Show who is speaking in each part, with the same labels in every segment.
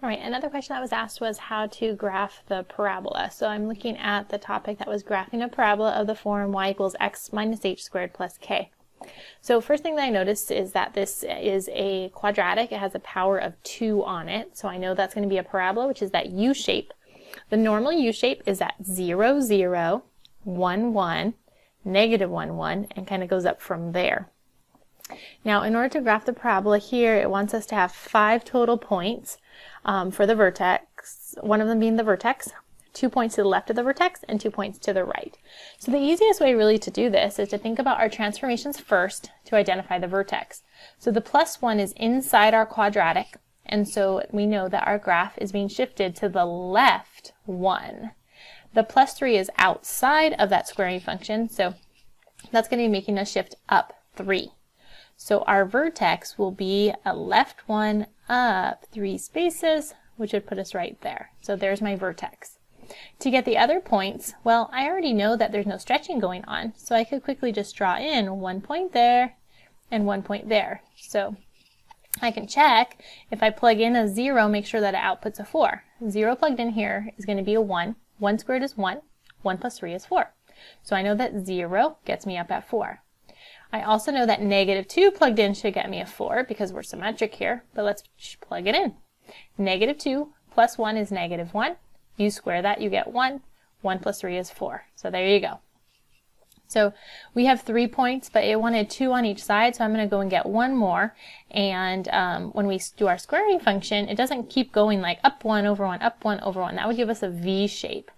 Speaker 1: All right, another question that was asked was how to graph the parabola. So I'm looking at the topic that was graphing a parabola of the form y equals x minus h squared plus k. So first thing that I noticed is that this is a quadratic. It has a power of 2 on it. So I know that's going to be a parabola, which is that U shape. The normal U shape is at 0, 0, 1, 1, negative 1, 1, and kind of goes up from there. Now, in order to graph the parabola here, it wants us to have 5 total points for the vertex, one of them being the vertex, 2 points to the left of the vertex, and 2 points to the right. So the easiest way really to do this is to think about our transformations first to identify the vertex. So the plus 1 is inside our quadratic, and so we know that our graph is being shifted to the left 1. The plus 3 is outside of that squaring function, so that's going to be making us shift up 3. So our vertex will be a left 1 up 3 spaces, which would put us right there. So there's my vertex. To get the other points, well, I already know that there's no stretching going on, so I could quickly just draw in 1 point there and 1 point there. So I can check if I plug in a 0, make sure that it outputs a 4. 0 plugged in here is going to be a 1. 1 squared is 1. 1 plus 3 is 4. So I know that 0 gets me up at 4. I also know that negative 2 plugged in should get me a 4 because we're symmetric here, but let's plug it in. Negative 2 plus 1 is negative 1. You square that, you get 1. 1 plus 3 is 4. So there you go. So we have 3 points, but it wanted 2 on each side, so I'm going to go and get 1 more. And when we do our squaring function, it doesn't keep going like up 1 over 1, up 1 over 1. That would give us a V shape.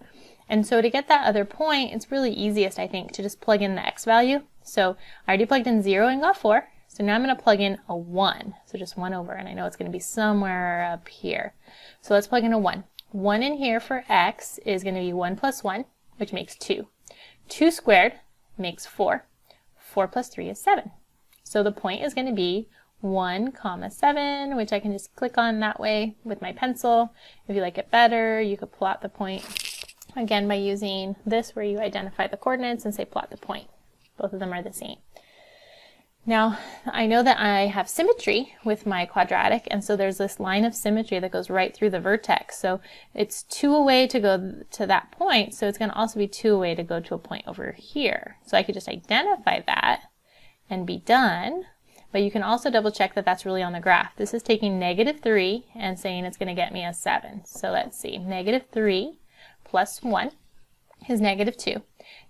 Speaker 1: And so to get that other point, it's really easiest, I think, to just plug in the x value. So I already plugged in 0 and got 4. So now I'm going to plug in a 1. So just 1 over, and I know it's going to be somewhere up here. So let's plug in a 1. 1 in here for x is going to be 1 plus 1, which makes 2. 2 squared makes 4. 4 plus 3 is 7. So the point is going to be 1 comma 7, which I can just click on that way with my pencil. If you like it better, you could plot the point again by using this where you identify the coordinates and say plot the point. Both of them are the same. Now, I know that I have symmetry with my quadratic, and so there's this line of symmetry that goes right through the vertex. So it's 2 away to go to that point, so it's going to also be 2 away to go to a point over here. So I could just identify that and be done, but you can also double check that that's really on the graph. This is taking negative 3 and saying it's going to get me a 7. So let's see, negative 3 plus 1 is negative 2.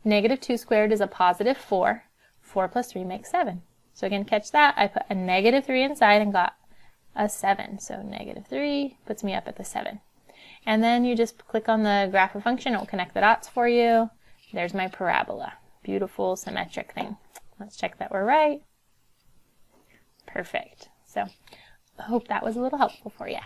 Speaker 1: Negative 2 squared is a positive 4. 4 plus 3 makes 7. So again, catch that. I put a negative 3 inside and got a 7. So negative 3 puts me up at the 7. And then you just click on the graph of function. It will connect the dots for you. There's my parabola. Beautiful symmetric thing. Let's check that we're right. Perfect. So I hope that was a little helpful for you.